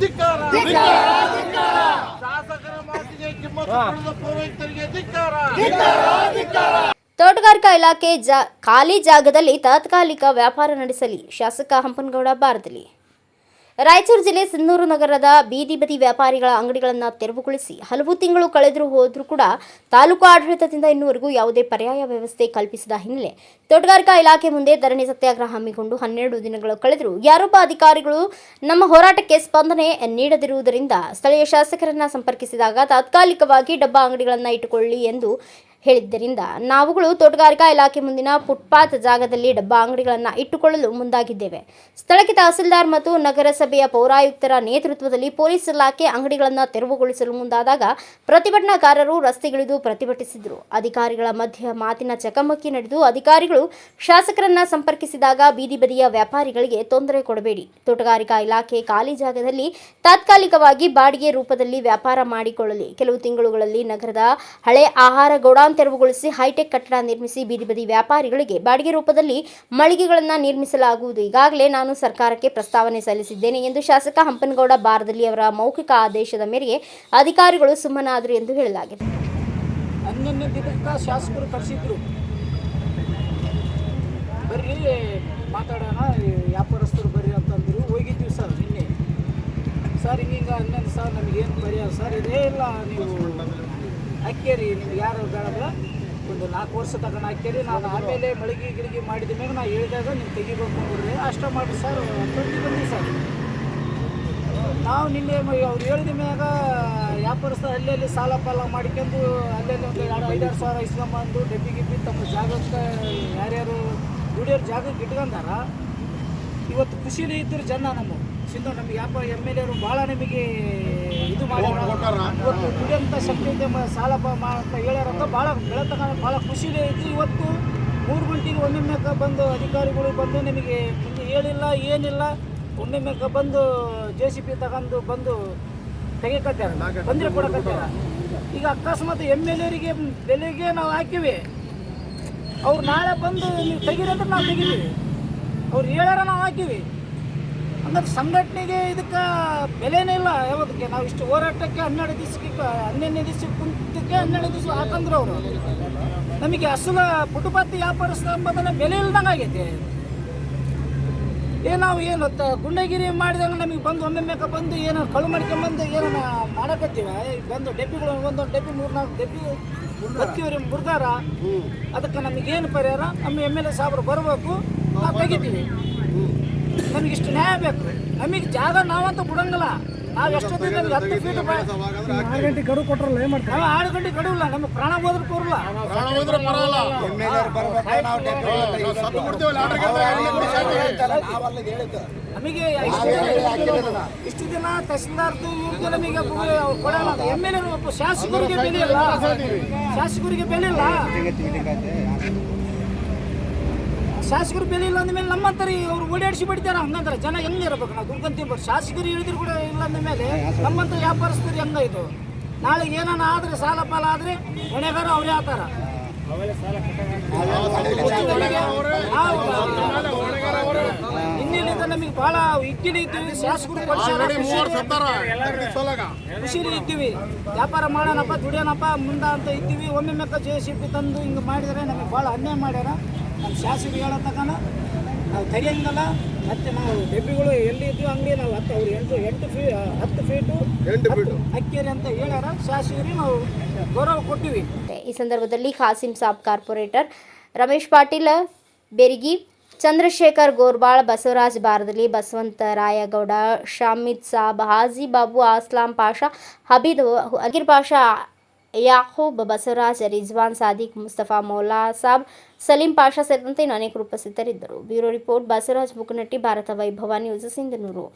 ಧಿಕ್ಕಾರ, ಶಾಸಕರ ಮಾತಿಗೆ ಕಿಮ್ಮತ್ತು ಕೊಡದ ಪೌರಾಯುಕ್ತರಿಗೆ ಧಿಕ್ಕಾರ. ತೋಟಗಾರಿಕಾ ಇಲಾಖೆ ಖಾಲಿ ಜಾಗದಲ್ಲಿ ತಾತ್ಕಾಲಿಕ ವ್ಯಾಪಾರ ನಡೆಸಲಿ, ಶಾಸಕ ಹಂಪನಗೌಡ ಬಾರದಲಿ. ರಾಯಚೂರು ಜಿಲ್ಲೆ ಸಿನ್ನೂರು ನಗರದ ಬೀದಿ ಬದಿ ವ್ಯಾಪಾರಿಗಳ ಅಂಗಡಿಗಳನ್ನು ತೆರವುಗೊಳಿಸಿ ಹಲವು ತಿಂಗಳು ಕಳೆದರೂ ಹೋದರೂ ಕೂಡ ತಾಲೂಕು ಆಡಳಿತದಿಂದ ಇನ್ನೂವರೆಗೂ ಯಾವುದೇ ಪರ್ಯಾಯ ವ್ಯವಸ್ಥೆ ಕಲ್ಪಿಸದ ಹಿನ್ನೆಲೆ ತೋಟಗಾರಿಕಾ ಇಲಾಖೆ ಮುಂದೆ ಧರಣಿ ಸತ್ಯಾಗ್ರಹ ಹಮ್ಮಿಕೊಂಡು 12 ದಿನಗಳು ಕಳೆದರೂ ಯಾರೊಬ್ಬ ಅಧಿಕಾರಿಗಳು ನಮ್ಮ ಹೋರಾಟಕ್ಕೆ ಸ್ಪಂದನೆ ನೀಡದಿರುವುದರಿಂದ ಸ್ಥಳೀಯ ಶಾಸಕರನ್ನು ಸಂಪರ್ಕಿಸಿದಾಗ ತಾತ್ಕಾಲಿಕವಾಗಿ ಡಬ್ಬಾ ಅಂಗಡಿಗಳನ್ನು ಇಟ್ಟುಕೊಳ್ಳಿ ಎಂದು ಹೇಳಿದ್ದರಿಂದ ನಾವುಗಳು ತೋಟಗಾರಿಕಾ ಇಲಾಖೆ ಮುಂದಿನ ಫುಟ್ಪಾತ್ ಜಾಗದಲ್ಲಿ ಡಬ್ಬಾ ಅಂಗಡಿಗಳನ್ನು ಇಟ್ಟುಕೊಳ್ಳಲು ಮುಂದಾಗಿದ್ದೇವೆ. ಸ್ಥಳಕ್ಕೆ ತಹಸೀಲ್ದಾರ್ ಮತ್ತು ನಗರಸಭೆಯ ಪೌರಾಯುಕ್ತರ ನೇತೃತ್ವದಲ್ಲಿ ಪೊಲೀಸ್ ಇಲಾಖೆ ಅಂಗಡಿಗಳನ್ನು ತೆರವುಗೊಳಿಸಲು ಮುಂದಾದಾಗ ಪ್ರತಿಭಟನಾಕಾರರು ರಸ್ತೆಗಿಳಿದು ಪ್ರತಿಭಟಿಸಿದರು. ಅಧಿಕಾರಿಗಳ ಮಧ್ಯೆ ಮಾತಿನ ಚಕಮಕಿ ನಡೆದು ಅಧಿಕಾರಿಗಳು ಶಾಸಕರನ್ನ ಸಂಪರ್ಕಿಸಿದಾಗ ಬೀದಿ ಬದಿಯ ವ್ಯಾಪಾರಿಗಳಿಗೆ ತೊಂದರೆ ಕೊಡಬೇಡಿ, ತೋಟಗಾರಿಕಾ ಇಲಾಖೆ ಖಾಲಿ ಜಾಗದಲ್ಲಿ ತಾತ್ಕಾಲಿಕವಾಗಿ ಬಾಡಿಗೆ ರೂಪದಲ್ಲಿ ವ್ಯಾಪಾರ ಮಾಡಿಕೊಳ್ಳಲಿ, ಕೆಲವು ತಿಂಗಳುಗಳಲ್ಲಿ ನಗರದ ಹಳೆ ಆಹಾರ ಗೋಡಾನ್ ತೆರವುಗೊಳಿಸಿ ಹೈಟೆಕ್ ಕಟ್ಟಡ ನಿರ್ಮಿಸಿ ಬೀದಿ ಬದಿ ವ್ಯಾಪಾರಿಗಳಿಗೆ ಬಾಡಿಗೆ ರೂಪದಲ್ಲಿ ಮಳಿಗೆಗಳನ್ನು ನಿರ್ಮಿಸಲಾಗುವುದು. ಈಗಾಗಲೇ ನಾನು ಸರ್ಕಾರಕ್ಕೆ ಪ್ರಸ್ತಾವನೆ ಸಲ್ಲಿಸಿದ್ದೇನೆ ಎಂದು ಶಾಸಕ ಹಂಪನಗೌಡ ಬಾರದಲಿ ಅವರ ಮೌಖಿಕ ಆದೇಶದ ಮೇರೆಗೆ ಅಧಿಕಾರಿಗಳು ಸುಮ್ಮನಾದರು ಎಂದು ಹೇಳಲಾಗಿದೆ. ಶಾಸಕರು ಕರೆಸಿದ್ರು, ಬರ್ರಿ ಮಾತಾಡೋಣ, ವ್ಯಾಪಾರಸ್ಥರು ಬರ್ರಿ ಅಂತಂದ್ರು. ಹೋಗಿದ್ವಿ ಸರ್ ನಿನ್ನೆ. ಸರ್ ಹಿಂಗ ಅನ್ನೋದು ಸರ್ ನಮಗೇನು ಪರಿಹಾರ ಸರ್ ಇದೇ ಇಲ್ಲ, ನೀವು ಹಾಕ್ಯರಿ, ನಿಮ್ಗೆ ಯಾರು ಬೇಡಲ್ಲ, ಒಂದು 4 ವರ್ಷ ತಗೊಂಡು ಹಾಕ್ಯರಿ, ನಾನು ಆಮೇಲೆ ಮಳಿಗೆ ಗಿಳಿಗೆ ಮಾಡಿದ ಮೇಲೆ ನಾನು ಹೇಳಿದಾಗ ನೀವು ತೆಗಿಬೇಕು ನೋಡ್ರಿ, ಅಷ್ಟ ಮಾಡಿ ಸರ್ ಬಂದಿ ಸರ್. ನಾವು ನಿನ್ನೆ ಅವ್ರು ಹೇಳಿದ ಮ್ಯಾಗ ವ್ಯಾಪಾರಸ್ಥ ಅಲ್ಲಿ ಸಾಲ ಪಾಲ ಮಾಡ್ಕೊಂಡು ಅಲ್ಲೆಲ್ಲಿ ಒಂದು 5-6 ಸಾವಿರ ಇಸ್ಕೊಂಬಂದು ಡಬ್ಬಿ ಗಿಬ್ಬಿ ತಮ್ಮ ಜಾಗಕ್ಕೆ ಯಾರ್ಯಾರು ದುಡಿಯೋರು ಜಾಗಕ್ಕೆ ಇಟ್ಕೊಂಡಾರ. ಇವತ್ತು ಖುಷಿಲೇ ಇದ್ದರು ಜನ. ಸಿಂಧು ನಮಗೆ MLA ಅವರು ಭಾಳ ನಮಗೆ ಇದು ಮಾಡ್ಯಾರ, ಇವತ್ತು ದುಡಿಯೋಂಥ ಶಕ್ತಿ ಐತೆ, ಸಾಲ ಅಂತ ಹೇಳ್ಯಾರಂತ ಭಾಳ ಬೆಳತನ ಭಾಳ ಖುಷಿಲೇ ಇದ್ದು. ಇವತ್ತು 3 ಗಂಟೆಗೆ ಒಮ್ಮೆ ಬಂದು ಅಧಿಕಾರಿಗಳು ಬಂದು ನಿಮಗೆ ಮುಂದೆ ಹೇಳಿಲ್ಲ ಏನಿಲ್ಲ, ಒಮ್ಮೆ ಬಂದು JCB ತಗೊಂಡು ಬಂದು ತೆಗಿಕತ್ಯಾರ, ತೊಂದರೆ ಕೊಡಕತ್ಯಾರ. ಈಗ ಅಕಸ್ಮಾತ್ MLA ಬೆಲೆಗೆ ನಾವು ಹಾಕಿವಿ, ಅವ್ರು ನಾಳೆ ಬಂದು ನೀವು ತೆಗೀರಿ ಅಂದ್ರೆ ನಾವು ತೆಗಿತೀವಿ, ಅವ್ರು ಹೇಳ್ಯಾರ ನಾವು ಹಾಕಿವಿ. ಹಂಗಂದ್ರೆ ಸಂಘಟನೆಗೆ ಇದಕ್ಕೆ ಬೆಲೆನೇ ಇಲ್ಲ. ಯಾವದಕ್ಕೆ ನಾವು ಇಷ್ಟು ಹೋರಾಟಕ್ಕೆ 12 ದಿವಸ ಕುಂತಕ್ಕೆ 12 ದಿವಸ ಹಾಕಂದ್ರೆ ಅವರು ನಮಗೆ ಅಸಲ ಫುಟ್ಪಾತ್ ವ್ಯಾಪಾರಸ್ಥ ಎಂಬುದನ್ನು ಬೆಲೆ ಇಲ್ದಂಗೆ ಆಗೈತೆ. ನಾವು ಏನು ಗುಂಡಗಿರಿ ಮಾಡಿದಾಗ ನಮಗೆ ಬಂದು ಒಮ್ಮೆ ಬಂದು ಏನೋ ಕಳು ಮಾಡ್ಕೊಂಬಂದು ಏನೋ ಮಾಡಕತ್ತೀವ, ಬಂದು ಡಬ್ಬಿಗಳು ಒಂದೊಂದು ಡಬ್ಬಿ 3-4 ಡಬ್ಬಿ ಬರ್ತೀವ್ರಿ ಮುರ್ದಾರ. ಅದಕ್ಕೆ ನಮಗೇನು ಪರಿಹಾರ, ನಮ್ಮ MLA ಸಾಬ್ರು ಬರಬೇಕು, ನಾವು ತೆಗಿತೀವಿ. ನಮಗಿಷ್ಟು ನ್ಯಾಯ ಬೇಕು. ನಮಗೆ ಜಾಗ ನಾವಂತೂ ಬಿಡಂಗಿಲ್ಲ. ನಾವು ಎಷ್ಟೊತ್ತಿಗೆ ನಮಗೆ 10 ಫೀಟ್ 6 ಗಂಟೆ ಗಡುವು ಕೊಟ್ಟರಲ್ಲ, ಏನು ಮಾಡ್ತೀವಿ? ನಾವು 6 ಗಂಟೆ ಗಡುವು ಇಲ್ಲ, ನಮಗೆ ಪ್ರಾಣ ಹೋದ್ರೆ ಕೂರಲ್ಲ. ನಮಗೆ ಇಷ್ಟು ದಿನ ತಹಸೀಲ್ದಾರ್ದು ಇವ್ರಿಗೆ ನಮಗೆ ಕೊಡೋಣ. MLA ಒಬ್ಬ ಶಾಸಕರಿಗೆ ಬೆಲೆ ಇಲ್ಲ, ಶಾಸಕರಿಗೆ ಬೆಲೆ ಇಲ್ಲ. ಶಾಸಕರು ಬೆಲೆ ಇಲ್ಲ ಅಂದಮೇಲೆ ನಮ್ಮಂತಾರೆ ಅವ್ರು ಓಡಾಡಿಸಿ ಬಿಡ್ತಾರೆ. ಹಂಗಂತಾರೆ ಜನ ಹೆಂಗೆ ಇರಬೇಕು? ನಾವು ದುಡ್ಕೊಂತೀವಿ. ಶಾಸಕರು ಹೇಳಿದ್ರು ಕೂಡ ಇಲ್ಲ ಅಂದಮೇಲೆ ನಮ್ಮಂತ ವ್ಯಾಪಾರಸ್ಥರು ಹೆಂಗಾಯ್ತು? ನಾಳೆ ಏನಾನ ಆದರೆ ಸಾಲ ಪಾಲ ಆದರೆ ಹೊಣೆಗಾರ ಅವರೇ ಆತಾರ. ಇನ್ನೇನಿಂದ ನಮಗೆ ಭಾಳ ಇಕ್ಕಿಲಿ ಇದ್ದೀವಿ. ಶಾಸಕರು ಖುಷಿಲಿ ಇದ್ದೀವಿ, ವ್ಯಾಪಾರ ಮಾಡೋಣಪ್ಪ, ದುಡಿಯೋಣಪ್ಪ ಮುಂದೆ ಅಂತ ಇದ್ದೀವಿ. ಒಮ್ಮೆ JCB ತಂದು ಹಿಂಗೆ ಮಾಡಿದರೆ ನಮಗೆ ಭಾಳ ಅನ್ಯಾಯ ಮಾಡ್ಯಾರ. ನಮ್ಮ ಶಾಸಕರು ಹೇಳೋ ತನಕ ನಾವು ತೆಗಿಯಂಗಲ್ಲ. ಮತ್ತು ನಾವು ಡಬ್ಬಿಗಳು ಎಲ್ಲಿ ಇದ್ವಿ ಅಂಗಡಿ ನಾವು 10 ಫೀಟು ಅಕ್ಕೇರಿ ಅಂತ ಹೇಳ್ಯಾರ. ಶಾಸಕರಿಗೆ ನಾವು ಗೌರವ ಕೊಟ್ಟಿವಿ. ಈ ಸಂದರ್ಭದಲ್ಲಿ ಖಾಸಿಂ ಸಾಬ್, ಕಾರ್ಪೊರೇಟರ್ ರಮೇಶ್ ಪಾಟೀಲ್ ಬೇರಿಗಿ, ಚಂದ್ರಶೇಖರ್ ಗೋರ್ಬಾಳ್, ಬಸವರಾಜ್ ಬಾರದಲಿ, ಬಸವಂತ ರಾಯಗೌಡ, ಶಾಮಿದ್ ಸಾಬ್, ಹಾಜಿ ಬಾಬು, ಅಸ್ಲಾಂ ಪಾಷಾ, ಹಬೀದ್ ಅಗಿರ್ ಪಾಷಾ, ಯಾಕೂಬ್, ಬಸವರಾಜ್, ರಿಜ್ವಾನ್, ಸಾದಿಕ್, ಮುಸ್ತಫಾ, ಮೌಲಾ ಸಾಬ್, ಸಲೀಂ ಪಾಷಾ ಸೇರಿದಂತೆ ಅನೇಕರು ಉಪಸ್ಥಿತರಿದ್ದರು. ಬ್ಯೂರೋ ರಿಪೋರ್ಟ್ ಬಸವರಾಜ್ ಬುಕ್ನಟ್ಟಿ, ಭಾರತ ವೈಭವ news, Sindhanur.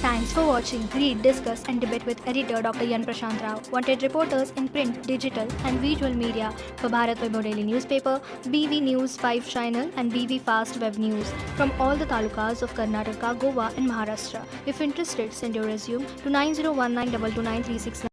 Thanks for watching Read, Discuss and Debate with editor Dr. Yan Prashant Rao. Wanted reporters in print, digital and visual media for Bharat Vaibhav Daily Newspaper, BV News 5 Channel and BV Fast Web News from all the talukas of Karnataka, Goa and Maharashtra. If interested, send your resume to 9019229369.